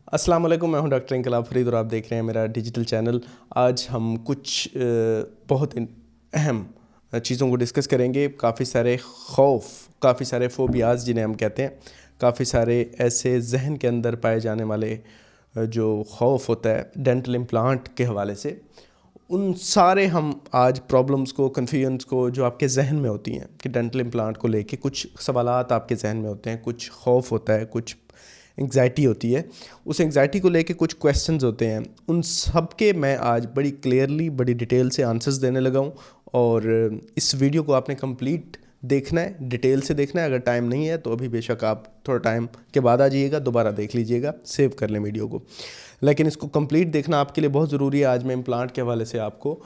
अस्सलाम वालेकुम, मैं हूं डॉक्टर इनकलाब फरीद और आप देख रहे हैं मेरा डिजिटल चैनल। आज हम कुछ बहुत अहम चीज़ों को डिस्कस करेंगे। काफ़ी सारे खौफ, काफ़ी सारे फोबियाज़ जिन्हें हम कहते हैं, काफ़ी सारे ऐसे जहन के अंदर पाए जाने वाले जो खौफ होता है डेंटल इम्प्लांट के हवाले से, उन सारे हम आज प्रॉब्लम्स को, कन्फ्यूजन्स को जो आपके जहन में होती हैं कि डेंटल इम्प्लांट को लेके कुछ सवालात आपके जहन में होते हैं, कुछ खौफ होता है, कुछ एंग्जाइटी होती है, उस एंग्जाइटी को लेके कुछ क्वेश्चंस होते हैं, उन सब के मैं आज बड़ी क्लियरली, बड़ी डिटेल से आंसर्स देने लगा हूँ। और इस वीडियो को आपने कंप्लीट देखना है, डिटेल से देखना है। अगर टाइम नहीं है तो अभी बेशक आप थोड़ा टाइम के बाद आ जाइएगा, दोबारा देख लीजिएगा, सेव कर लें वीडियो को, लेकिन इसको कंप्लीट देखना आपके लिए बहुत ज़रूरी है। आज मैं इम्प्लांट के हवाले से आपको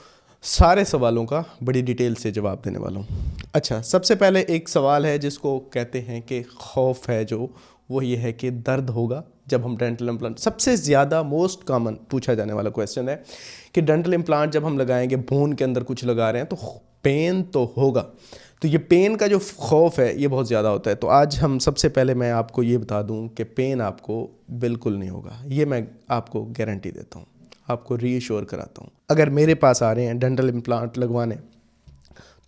सारे सवालों का बड़ी डिटेल से जवाब देने वाला हूँ। अच्छा, सबसे पहले एक सवाल है जिसको कहते हैं कि खौफ है जो, वो ये है कि दर्द होगा जब हम डेंटल इम्प्लांट, सबसे ज़्यादा मोस्ट कॉमन पूछा जाने वाला क्वेश्चन है कि डेंटल इम्प्लांट जब हम लगाएंगे, बोन के अंदर कुछ लगा रहे हैं तो पेन तो होगा। तो ये पेन का जो खौफ है ये बहुत ज़्यादा होता है। तो आज हम सबसे पहले मैं आपको ये बता दूं कि पेन आपको बिल्कुल नहीं होगा, ये मैं आपको गारंटी देता हूँ, आपको रीअश्योर कराता हूँ। अगर मेरे पास आ रहे हैं डेंटल इम्प्लांट लगवाने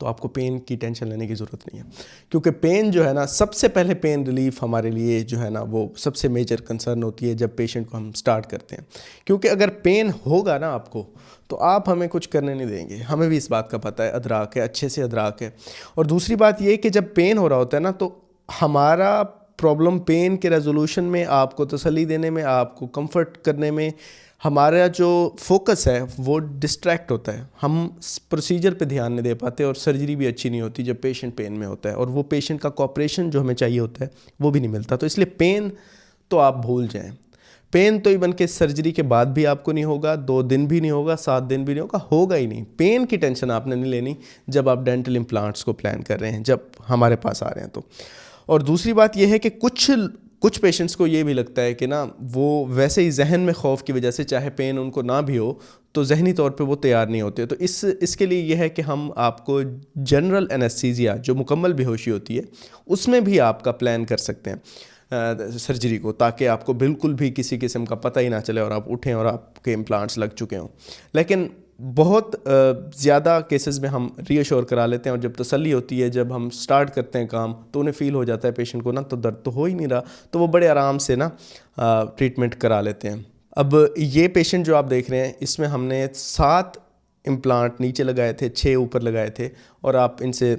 तो आपको पेन की टेंशन लेने की ज़रूरत नहीं है, क्योंकि पेन जो है ना, सबसे पहले पेन रिलीफ हमारे लिए जो है ना वो सबसे मेजर कंसर्न होती है जब पेशेंट को हम स्टार्ट करते हैं। क्योंकि अगर पेन होगा ना आपको तो आप हमें कुछ करने नहीं देंगे, हमें भी इस बात का पता है, अदराक है, अच्छे से अदराक है। और दूसरी बात ये कि जब पेन हो रहा होता है ना तो हमारा प्रॉब्लम पेन के रेजोल्यूशन में, आपको तसल्ली देने में, आपको कंफर्ट करने में हमारा जो फोकस है वो डिस्ट्रैक्ट होता है। हम प्रोसीजर पे ध्यान नहीं दे पाते और सर्जरी भी अच्छी नहीं होती जब पेशेंट पेन में होता है, और वो पेशेंट का कोऑपरेशन जो हमें चाहिए होता है वो भी नहीं मिलता। तो इसलिए पेन तो आप भूल जाएं। पेन तो इवन के सर्जरी के बाद भी आपको नहीं होगा, 2 दिन भी नहीं होगा, 7 दिन भी नहीं होगा, होगा ही नहीं। पेन की टेंशन आपने नहीं लेनी जब आप डेंटल इम्प्लांट्स को प्लान कर रहे हैं, जब हमारे पास आ रहे हैं तो। और दूसरी बात यह है कि कुछ पेशेंट्स को ये भी लगता है कि ना वो वैसे ही जहन में खौफ की वजह से, चाहे पेन उनको ना भी हो तो जहनी तौर पे वो तैयार नहीं होते। तो इसके लिए ये है कि हम आपको जनरल एनेस्थीसिया, जो मुकम्मल बेहोशी होती है, उसमें भी आपका प्लान कर सकते हैं सर्जरी को, ताकि आपको बिल्कुल भी किसी किस्म का पता ही ना चले और आप उठें और आपके इम्प्लांट्स लग चुके हों। लेकिन बहुत ज़्यादा केसेस में हम रीअश्योर करा लेते हैं, और जब तसल्ली होती है, जब हम स्टार्ट करते हैं काम, तो उन्हें फ़ील हो जाता है पेशेंट को ना तो दर्द तो हो ही नहीं रहा, तो वो बड़े आराम से ना ट्रीटमेंट करा लेते हैं। अब ये पेशेंट जो आप देख रहे हैं, इसमें हमने 7 इम्प्लांट नीचे लगाए थे, 6 ऊपर लगाए थे। और आप इनसे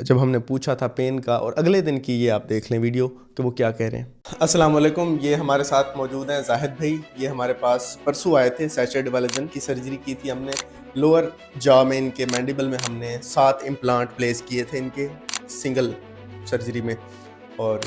जब हमने पूछा था पेन का, और अगले दिन की ये आप देख लें वीडियो कि वो क्या कह रहे हैं। अस्सलाम वालेकुम, ये हमारे साथ मौजूद हैं जाहिद भाई। ये हमारे पास परसों आए थे, सैटरडे वाले दिन की सर्जरी की थी हमने। लोअर जॉ में, इनके मैंडिबल में हमने 7 इम्प्लांट प्लेस किए थे इनके सिंगल सर्जरी में। और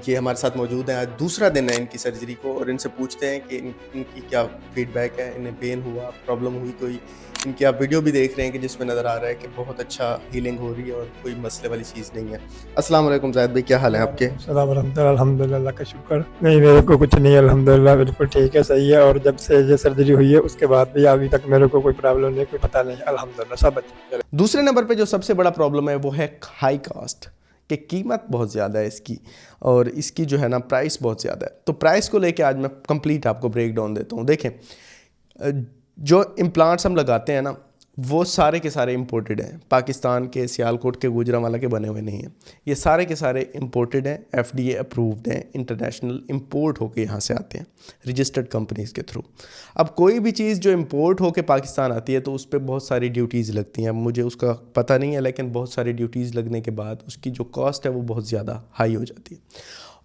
ये हमारे साथ मौजूद हैं। आज दूसरा दिन है इनकी सर्जरी को, और इनसे पूछते हैं कि इनकी क्या फीडबैक है, इन्हें पेन हुआ, प्रॉब्लम हुई कोई। इनकी आप वीडियो भी देख रहे हैं कि जिसमें नज़र आ रहा है कि बहुत अच्छा हीलिंग हो रही है और कोई मसले वाली चीज़ नहीं है। अस्सलाम वालेकुम जाहिद भाई, क्या हाल है आपके? अल्हम्दुलिल्लाह का शुक्र। नहीं, मेरे को कुछ नहीं, अल्हम्दुलिल्लाह बिल्कुल ठीक है, सही है। और जब से ये सर्जरी हुई है उसके बाद भी अभी तक मेरे को कोई प्रॉब्लम नहीं, कोई पता नहीं, अल्हम्दुलिल्लाह सब अच्छा। दूसरे नंबर पे जो सबसे बड़ा प्रॉब्लम है वो है हाई कास्ट, कि कीमत बहुत ज़्यादा है इसकी, और इसकी जो है ना प्राइस बहुत ज़्यादा है। तो प्राइस को लेके आज मैं कंप्लीट आपको ब्रेक डाउन देता हूँ। देखें, जो इम्प्लांट्स हम लगाते हैं ना वो सारे के सारे इंपोर्टेड हैं, पाकिस्तान के, सियालकोट के, गुजरांवाला के बने हुए नहीं हैं। ये सारे के सारे इंपोर्टेड हैं, FDA अप्रूव्ड हैं, इंटरनेशनल इंपोर्ट होके यहाँ से आते हैं रजिस्टर्ड कंपनीज़ के थ्रू। अब कोई भी चीज़ जो इंपोर्ट होके पाकिस्तान आती है तो उस पर बहुत सारी ड्यूटीज़ लगती हैं। अब मुझे उसका पता नहीं है, लेकिन बहुत सारी ड्यूटीज़ लगने के बाद उसकी जो कॉस्ट है वो बहुत ज़्यादा हाई हो जाती है।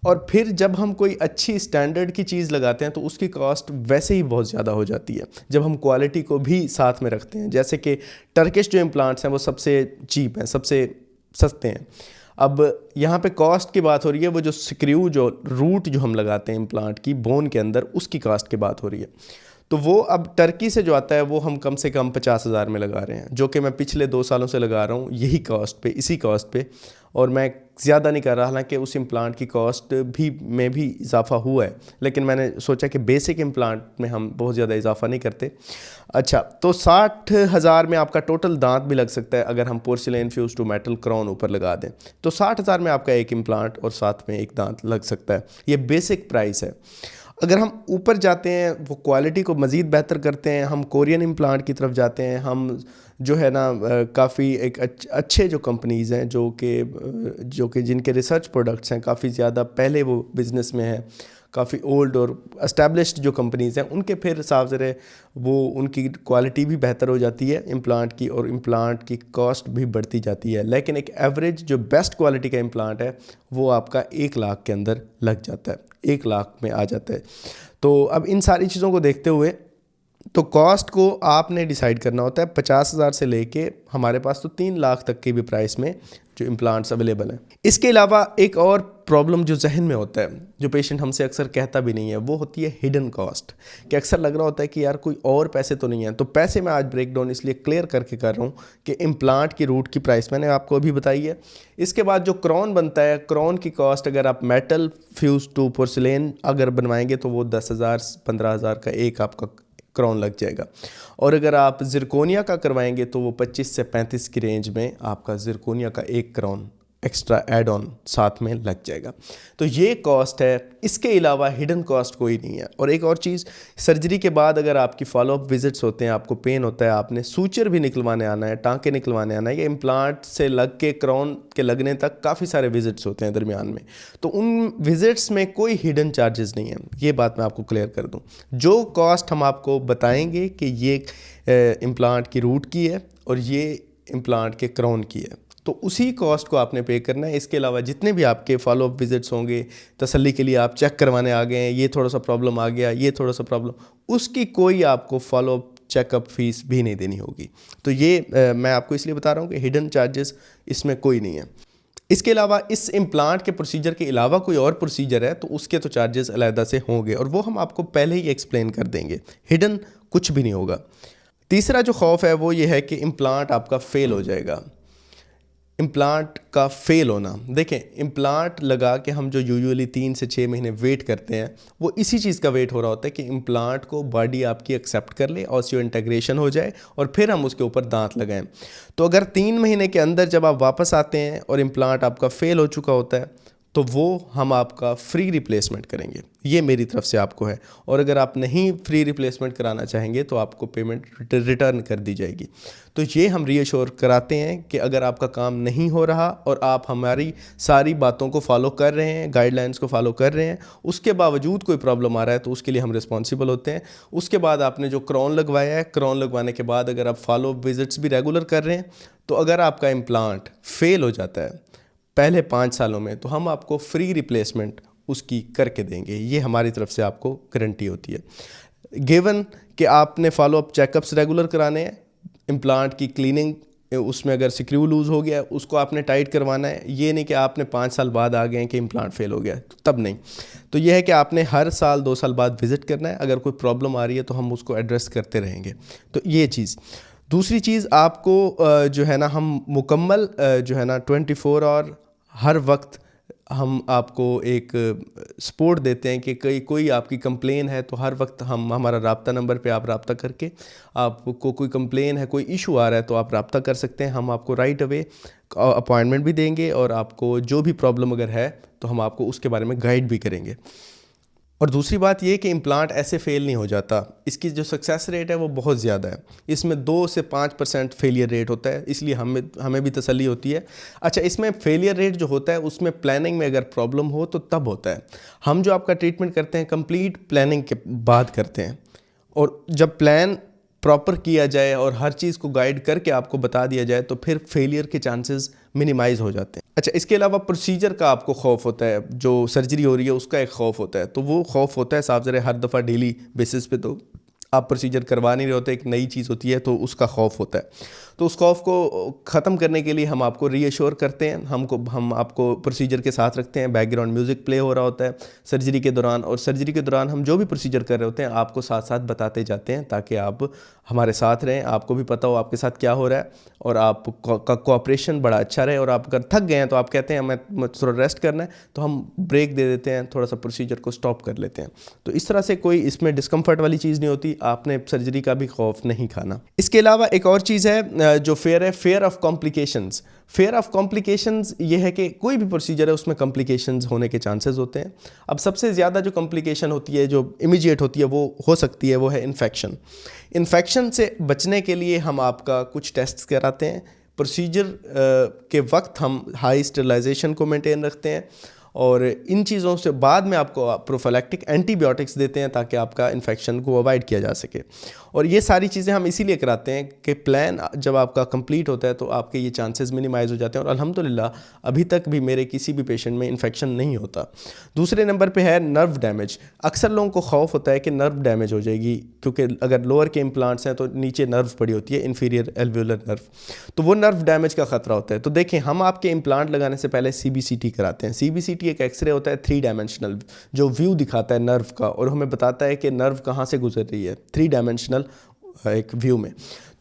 और फिर जब हम कोई अच्छी स्टैंडर्ड की चीज़ लगाते हैं तो उसकी कॉस्ट वैसे ही बहुत ज़्यादा हो जाती है, जब हम क्वालिटी को भी साथ में रखते हैं। जैसे कि टर्किश जो इम्प्लांट्स हैं वो सबसे चीप हैं, सबसे सस्ते हैं। अब यहाँ पे कॉस्ट की बात हो रही है, वो जो स्क्रू, जो रूट जो हम लगाते हैं इम्प्लांट की बोन के अंदर, उसकी कॉस्ट की बात हो रही है। तो वो अब टर्की से जो आता है वो हम कम से कम 50,000 में लगा रहे हैं, जो कि मैं पिछले 2 सालों से लगा रहा हूँ यही कॉस्ट पे, इसी कॉस्ट पे। और मैं ज़्यादा नहीं कर रहा, हालांकि उस इम्प्लांट की कॉस्ट में भी इजाफा हुआ है, लेकिन मैंने सोचा कि बेसिक इम्प्लांट में हम बहुत ज़्यादा इजाफा नहीं करते। अच्छा, तो 60,000 में आपका टोटल दांत भी लग सकता है अगर हम porcelain fuse to metal crown ऊपर लगा दें, तो 60,000 में आपका एक इम्प्लांट और साथ में एक दांत लग सकता है। ये बेसिक प्राइस है। अगर हम ऊपर जाते हैं, वो क्वालिटी को मज़ीद बेहतर करते हैं, हम कोरियन इम्प्लांट की तरफ जाते हैं, हम जो है ना काफ़ी एक अच्छे जो कंपनीज़ हैं जो कि जिनके रिसर्च प्रोडक्ट्स हैं काफ़ी ज़्यादा पहले वो बिज़नेस में है, काफ़ी ओल्ड और एस्टेब्लिश्ड जो कंपनीज़ हैं उनके फिर साफ ज़रे वो उनकी क्वालिटी भी बेहतर हो जाती है इम्प्लांट की, और इम्प्लांट की कॉस्ट भी बढ़ती जाती है। लेकिन एक एवरेज जो बेस्ट क्वालिटी का इम्प्लांट है वो आपका 1 लाख के अंदर लग जाता है, 1 लाख में आ जाता है। तो अब इन सारी चीज़ों को देखते हुए तो कॉस्ट को आपने डिसाइड करना होता है। 50,000 से लेके हमारे पास तो 3 लाख तक के भी प्राइस में जो इम्प्लांट्स अवेलेबल हैं। इसके अलावा एक और प्रॉब्लम जो जहन में होता है, जो पेशेंट हमसे अक्सर कहता भी नहीं है, वो होती है हिडन कॉस्ट। कि अक्सर लग रहा होता है कि यार कोई और पैसे तो नहीं है। तो पैसे मैं आज ब्रेक डाउन इसलिए क्लियर करके कर रहा हूँ कि इम्प्लांट की रूट की प्राइस मैंने आपको अभी बताई है। इसके बाद जो क्राउन बनता है, क्राउन की कॉस्ट अगर आप मेटल फ्यूज टू पोर्सिलेन अगर बनवाएंगे तो वो 10,000 15,000 का एक आपका क्राउन लग जाएगा, और अगर आप ज़िरकोनिया का करवाएंगे तो वो 25 से 35 की रेंज में आपका ज़िरकोनिया का एक क्राउन एक्स्ट्रा एड ऑन साथ में लग जाएगा। तो ये कॉस्ट है, इसके अलावा हिडन कॉस्ट कोई नहीं है। और एक और चीज़, सर्जरी के बाद अगर आपकी फॉलोअप विजिट्स होते हैं, आपको पेन होता है, आपने सूचर भी निकलवाने आना है, टाँके निकलवाने आना है, या इम्प्लांट से लग के क्राउन के लगने तक काफ़ी सारे विजिट्स होते हैं दरमियान में, तो उन विजिट्स में कोई हिडन चार्जेस नहीं है। ये बात मैं आपको क्लियर कर दूँ। जो कॉस्ट हम आपको बताएंगे कि ये इम्प्लांट की रूट की है और ये इम्प्लांट के क्राउन की है, तो उसी कॉस्ट को आपने पे करना है। इसके अलावा जितने भी आपके फॉलोअप विजिट्स होंगे, तसल्ली के लिए आप चेक करवाने आ गए हैं, ये थोड़ा सा प्रॉब्लम आ गया, ये थोड़ा सा प्रॉब्लम, उसकी कोई आपको फॉलोअप चेकअप फीस भी नहीं देनी होगी। तो ये मैं आपको इसलिए बता रहा हूँ कि हिडन चार्जेस इसमें कोई नहीं है। इसके अलावा इस इम्प्लांट के प्रोसीजर के अलावा कोई और प्रोसीजर है तो उसके तो चार्जेस अलहदा से होंगे, और वो हम आपको पहले ही एक्सप्लेन कर देंगे। हिडन कुछ भी नहीं होगा। तीसरा जो खौफ है वो ये है कि इम्प्लांट आपका फ़ेल हो जाएगा। इम्प्लांट का फ़ेल होना, देखें, इम्प्लांट लगा के हम जो यूजुअली 3 से 6 महीने वेट करते हैं, वो इसी चीज़ का वेट हो रहा होता है कि इम्प्लांट को बॉडी आपकी एक्सेप्ट कर ले, ऑस्टियो इंटीग्रेशन हो जाए और फिर हम उसके ऊपर दांत लगाएं। तो अगर 3 महीने के अंदर जब आप वापस आते हैं और इम्प्लांट आपका फ़ेल हो चुका होता है तो वो हम आपका फ्री रिप्लेसमेंट करेंगे, ये मेरी तरफ से आपको है। और अगर आप नहीं फ्री रिप्लेसमेंट कराना चाहेंगे तो आपको पेमेंट रिटर्न कर दी जाएगी। तो ये हम रीअश्योर कराते हैं कि अगर आपका काम नहीं हो रहा और आप हमारी सारी बातों को फॉलो कर रहे हैं, गाइडलाइंस को फॉलो कर रहे हैं, उसके बावजूद कोई प्रॉब्लम आ रहा है तो उसके लिए हम रिस्पॉन्सिबल होते हैं। उसके बाद आपने जो क्राउन लगवाया है, क्राउन लगवाने के बाद अगर आप फॉलो विजिट्स भी रेगुलर कर रहे हैं, तो अगर आपका इम्प्लांट फेल हो जाता है पहले 5 सालों में, तो हम आपको फ्री रिप्लेसमेंट उसकी करके देंगे। ये हमारी तरफ से आपको गारंटी होती है। गिवन कि आपने फॉलोअप चेकअप्स रेगुलर कराने हैं, इम्प्लांट की क्लीनिंग, उसमें अगर स्क्रू लूज़ हो गया उसको आपने टाइट करवाना है। ये नहीं कि आपने 5 साल बाद आ गए हैं कि इम्प्लांट फेल हो गया, तो तब नहीं। तो यह है कि आपने हर साल 2 साल बाद विज़िट करना है। अगर कोई प्रॉब्लम आ रही है तो हम उसको एड्रेस करते रहेंगे। तो ये चीज़। दूसरी चीज़, आपको जो है ना हम मुकम्मल जो है ना 24 और हर वक्त हम आपको एक सपोर्ट देते हैं कि कोई आपकी कंप्लेन है तो हर वक्त हम हमारा राब्ता नंबर पे आप राब्ता करके, आपको कोई कंप्लेन है, कोई इशू आ रहा है तो आप राब्ता कर सकते हैं। हम आपको राइट अवे अपॉइंटमेंट भी देंगे और आपको जो भी प्रॉब्लम अगर है तो हम आपको उसके बारे में गाइड भी करेंगे। और दूसरी बात ये कि इम्प्लांट ऐसे फ़ेल नहीं हो जाता, इसकी जो सक्सेस रेट है वो बहुत ज़्यादा है। इसमें 2 से 5% फेलियर रेट होता है, इसलिए हमें भी तसल्ली होती है। अच्छा, इसमें फेलियर रेट जो होता है उसमें प्लानिंग में अगर प्रॉब्लम हो तो तब होता है। हम जो आपका ट्रीटमेंट करते हैं कंप्लीट प्लानिंग के बाद करते हैं, और जब प्लान प्रॉपर किया जाए और हर चीज़ को गाइड करके आपको बता दिया जाए तो फिर फेलियर के चांसेस मिनिमाइज़ हो जाते हैं। अच्छा, इसके अलावा प्रोसीजर का आपको खौफ होता है, जो सर्जरी हो रही है उसका एक खौफ होता है। तो वो खौफ होता है साफ ज़रा हर दफ़ा डेली बेसिस पे तो आप प्रोसीजर करवा नहीं रहे होते, एक नई चीज़ होती है तो उसका खौफ होता है। तो उस खौफ को ख़त्म करने के लिए हम आपको रीअश्योर करते हैं, हम आपको प्रोसीजर के साथ रखते हैं। बैकग्राउंड म्यूज़िक प्ले हो रहा होता है सर्जरी के दौरान, और सर्जरी के दौरान हम जो भी प्रोसीजर कर रहे होते हैं आपको साथ साथ बताते जाते हैं ताकि आप हमारे साथ रहें, आपको भी पता हो आपके साथ क्या हो रहा है और आप का कोऑपरेशन बड़ा अच्छा रहे। और आप अगर थक गए हैं तो आप कहते हैं मैं थोड़ा रेस्ट करना है, तो हम ब्रेक दे देते हैं, थोड़ा सा प्रोसीजर को स्टॉप कर लेते हैं। तो इस तरह से कोई इसमें डिस्कम्फर्ट वाली चीज़ नहीं होती, आपने सर्जरी का भी खौफ नहीं खाना। इसके अलावा एक और चीज़ है जो फेयर है, fair of complications. Fair of complications ये है कि कोई भी प्रोसीजर है उसमें कॉम्प्लिकेशंस होने के चांसेस होते हैं। अब सबसे ज़्यादा जो कॉम्प्लिकेशन होती है, जो इमीडिएट होती है, वो हो सकती है, वो है इन्फेक्शन। इन्फेक्शन से बचने के लिए हम आपका कुछ टेस्ट्स कराते हैं। प्रोसीजर के वक्त हम हाई स्टरलाइजेशन को मेंटेन रखते हैं और इन चीज़ों से बाद में आपको प्रोफिलैक्टिक एंटीबायोटिक्स देते हैं ताकि आपका इन्फेक्शन को अवॉइड किया जा सके। और ये सारी चीज़ें हम इसीलिए कराते हैं कि प्लान जब आपका कंप्लीट होता है तो आपके ये चांसेस मिनिमाइज़ हो जाते हैं और अल्हम्दुलिल्लाह अभी तक भी मेरे किसी भी पेशेंट में इन्फेक्शन नहीं होता। दूसरे नंबर पे है नर्व डैमेज। अक्सर लोगों को खौफ होता है कि नर्व डैमेज हो जाएगी, क्योंकि अगर लोअर के इम्प्लांट्स हैं तो नीचे नर्व पड़ी होती है, इन्फीरियर एल्वियोलर नर्व, तो वो नर्व डैमेज का ख़तरा होता है। तो देखें, हम आपके इम्प्लांट लगाने से पहले CBCT कराते हैं। CBCT एक एक्सरे होता है 3 डायमेंशनल, जो व्यू दिखाता है नर्व का और हमें बताता है कि नर्व कहाँ से गुजर रही है, 3 डायमेंशनल एक व्यू में।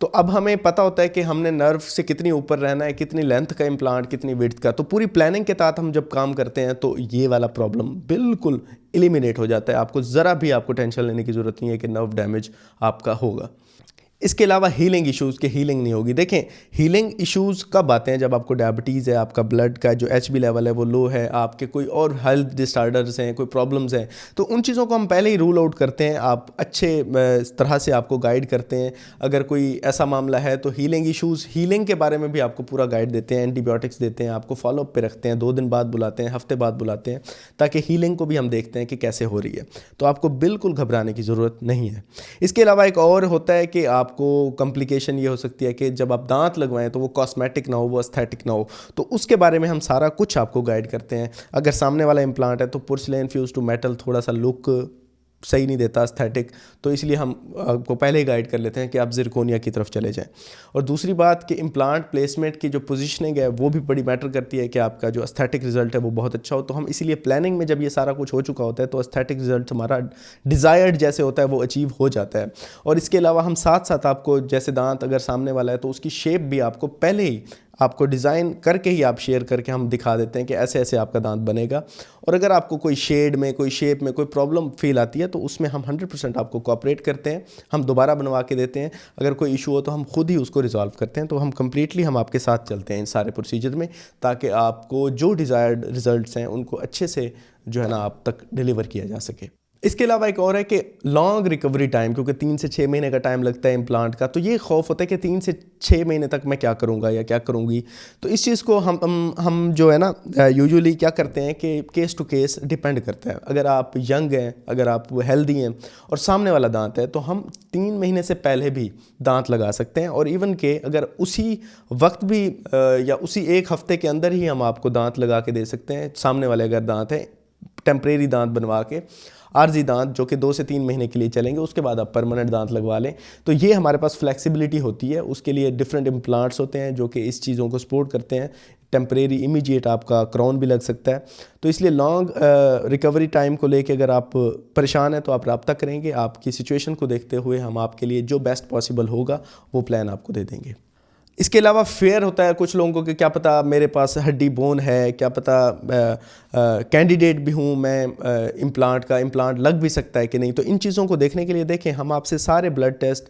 तो अब हमें पता होता है कि हमने नर्व से कितनी ऊपर रहना है, कितनी लेंथ का इम्प्लांट, कितनी विड्थ का। तो पूरी प्लानिंग के तहत हम जब काम करते हैं तो ये वाला प्रॉब्लम बिल्कुल एलिमिनेट हो जाता है। आपको ज़रा भी आपको टेंशन लेने की ज़रूरत नहीं है कि नर्व डैमेज आपका होगा। इसके अलावा हीलिंग इश्यूज़ के हीलिंग नहीं होगी। देखें, हीलिंग इश्यूज़ कब आते हैं? जब आपको डायबिटीज़ है, आपका ब्लड का जो HB लेवल है वो लो है, आपके कोई और हेल्थ डिसऑर्डर्स हैं, कोई प्रॉब्लम्स हैं, तो उन चीज़ों को हम पहले ही रूल आउट करते हैं। आप अच्छे तरह से आपको गाइड करते हैं। अगर कोई ऐसा मामला है तो हीलिंग इश्यूज़, हीलिंग के बारे में भी आपको पूरा गाइड देते हैं, एंटीबायोटिक्स देते हैं, आपको फॉलोअप पे रखते हैं, 2 दिन बाद बुलाते हैं, हफ्ते बाद बुलाते हैं, ताकि हीलिंग को भी हम देखते हैं कि कैसे हो रही है। तो आपको बिल्कुल घबराने की ज़रूरत नहीं है। इसके अलावा एक और होता है कि आपको कॉम्प्लिकेशन ये हो सकती है कि जब आप दांत लगवाएं तो वो कॉस्मेटिक ना हो, वो एस्थेटिक ना हो। तो उसके बारे में हम सारा कुछ आपको गाइड करते हैं। अगर सामने वाला इम्प्लांट है तो पोर्सिलेन फ्यूज टू मेटल थोड़ा सा लुक सही नहीं देता, एस्थेटिक, तो इसलिए हम आपको पहले ही गाइड कर लेते हैं कि आप जिरकोनिया की तरफ चले जाएं। और दूसरी बात कि इम्प्लांट प्लेसमेंट की जो पोजीशनिंग है वो भी बड़ी मैटर करती है कि आपका जो एस्थेटिक रिजल्ट है वो बहुत अच्छा हो। तो हम इसीलिए प्लानिंग में जब ये सारा कुछ हो चुका होता है तो एस्थेटिक रिजल्ट हमारा डिज़ायर्ड जैसे होता है वो अचीव हो जाता है। और इसके अलावा हम साथ साथ आपको, जैसे दांत अगर सामने वाला है तो उसकी शेप भी आपको पहले ही आपको डिज़ाइन करके ही आप शेयर करके हम दिखा देते हैं कि ऐसे ऐसे आपका दांत बनेगा। और अगर आपको कोई शेड में, कोई शेप में कोई प्रॉब्लम फील आती है तो उसमें हम 100% आपको कोऑपरेट करते हैं, हम दोबारा बनवा के देते हैं। अगर कोई इशू हो तो हम खुद ही उसको रिजॉल्व करते हैं। तो हम कम्प्लीटली हम आपके साथ चलते हैं इन सारे प्रोसीजर में, ताकि आपको जो डिज़ायर्ड रिजल्ट्स हैं उनको अच्छे से जो है ना आप तक डिलीवर किया जा सके। इसके अलावा एक और है कि लॉन्ग रिकवरी टाइम, क्योंकि 3 से 6 महीने का टाइम लगता है इम्प्लांट का। तो ये खौफ होता है कि 3 से 6 महीने तक मैं क्या करूँगा या क्या करूँगी। तो इस चीज़ को हम जो है ना यूजुअली क्या करते हैं कि केस टू केस डिपेंड करता है। अगर आप यंग हैं, अगर आप हेल्दी हैं और सामने वाला दांत है तो हम 3 महीने से पहले भी दांत लगा सकते हैं। और इवन के अगर उसी वक्त भी या उसी 1 हफ्ते के अंदर ही हम आपको दांत लगा के दे सकते हैं। सामने वाले अगर दांत है, टेम्परेरी दांत बनवा के, आर्जी दांत जो कि 2 से 3 महीने के लिए चलेंगे, उसके बाद आप परमानेंट दांत लगवा लें। तो ये हमारे पास फ्लेक्सिबिलिटी होती है। उसके लिए डिफरेंट इम्प्लांट्स होते हैं जो कि इस चीज़ों को सपोर्ट करते हैं। टेम्परेरी इमीडिएट आपका क्राउन भी लग सकता है। तो इसलिए लॉन्ग रिकवरी टाइम को लेके अगर आप परेशान हैं तो आप रब्ता करेंगे। आपकी सिचुएशन को देखते हुए हम आपके लिए जो बेस्ट पॉसिबल होगा वो प्लान आपको दे देंगे। इसके अलावा फेयर होता है कुछ लोगों को कि क्या पता मेरे पास हड्डी बोन है, क्या पता कैंडिडेट भी हूँ मैं इम्प्लांट का, इम्प्लांट लग भी सकता है कि नहीं। तो इन चीज़ों को देखने के लिए देखें, हम आपसे सारे ब्लड टेस्ट,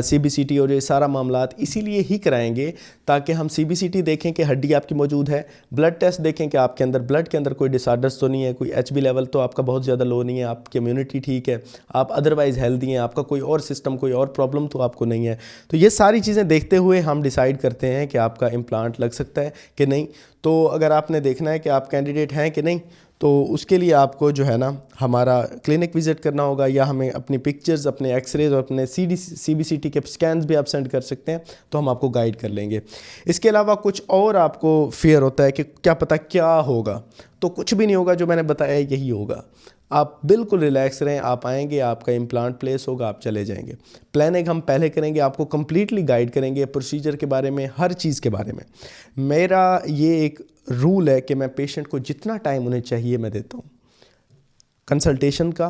CBCT और ये सारा मामलात इसीलिए ही कराएंगे ताकि हम CBCT देखें कि हड्डी आपकी मौजूद है, ब्लड टेस्ट देखें कि आपके अंदर ब्लड के अंदर कोई डिसऑर्डर्स तो नहीं है, कोई HB लेवल तो आपका बहुत ज़्यादा लो नहीं है, आपकी इम्यूनिटी ठीक है, आप अदरवाइज़ हेल्दी हैं, आपका कोई और सिस्टम, कोई और प्रॉब्लम तो आपको नहीं है। तो ये सारी चीज़ें देखते हुए हम डिसाइड करते हैं कि आपका इम्प्लांट लग सकता है कि नहीं। तो अगर आपने देखना है कि आप कैंडिडेट हैं कि नहीं, तो उसके लिए आपको जो है ना हमारा क्लिनिक विज़िट करना होगा, या हमें अपनी पिक्चर्स, अपने एक्सरेज और अपने CBCT के स्कैन्स भी आप सेंड कर सकते हैं, तो हम आपको गाइड कर लेंगे। इसके अलावा कुछ और आपको फियर होता है कि क्या पता क्या होगा, तो कुछ भी नहीं होगा, जो मैंने बताया यही होगा। आप बिल्कुल रिलैक्स रहें, आप आएंगे, आपका इम्प्लांट प्लेस होगा, आप चले जाएंगे। प्लानिंग हम पहले करेंगे, आपको कम्प्लीटली गाइड करेंगे प्रोसीजर के बारे में, हर चीज़ के बारे में। मेरा ये एक रूल है कि मैं पेशेंट को जितना टाइम उन्हें चाहिए मैं देता हूँ। कंसल्टेशन का,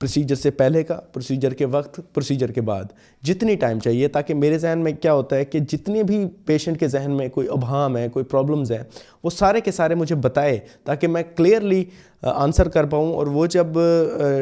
प्रोसीजर से पहले का, प्रोसीजर के वक्त, प्रोसीजर के बाद, जितनी टाइम चाहिए, ताकि मेरे जहन में क्या होता है कि जितने भी पेशेंट के जहन में कोई अभाम है, कोई प्रॉब्लम्स हैं, वो सारे के सारे मुझे बताए ताकि मैं क्लियरली आंसर कर पाऊँ। और वो जब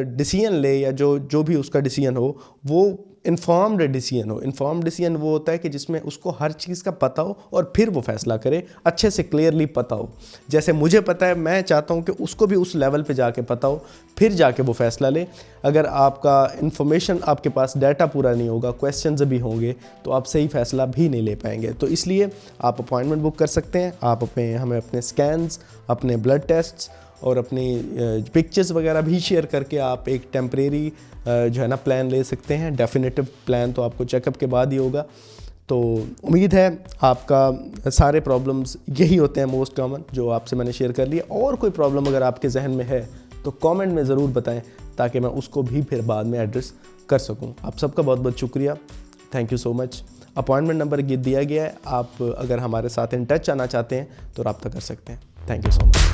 डिसीजन ले या जो भी उसका डिसीजन हो वो इन्फॉर्म्ड डिसीजन हो। इन्फॉर्म्ड डिसीजन वो होता है कि जिसमें उसको हर चीज़ का पता हो और फिर वो फैसला करे, अच्छे से क्लियरली पता हो। जैसे मुझे पता है, मैं चाहता हूँ कि उसको भी उस लेवल पे जाके पता हो, फिर जाके वो फैसला ले। अगर आपका इन्फॉर्मेशन, आपके पास डाटा पूरा नहीं होगा, क्वेश्चंस भी होंगे, तो आप सही फैसला भी नहीं ले पाएंगे। तो इसलिए आप अपॉइंटमेंट बुक कर सकते हैं। आप हमें अपने स्कैन्स, अपने ब्लड टेस्ट्स और अपनी पिक्चर्स वगैरह भी शेयर करके आप एक टेम्परेरी जो है ना प्लान ले सकते हैं। डेफिनेटिव प्लान तो आपको चेकअप के बाद ही होगा। तो उम्मीद है आपका सारे प्रॉब्लम्स यही होते हैं मोस्ट कॉमन जो आपसे मैंने शेयर कर लिया। और कोई प्रॉब्लम अगर आपके जहन में है तो कमेंट में ज़रूर बताएं, ताकि मैं उसको भी फिर बाद में एड्रेस कर सकूं। आप सबका बहुत बहुत शुक्रिया, thank you so much. Appointment number दिया गया है, आप अगर हमारे साथ इन टच आना चाहते हैं तो रब्ता कर सकते हैं। Thank you so much.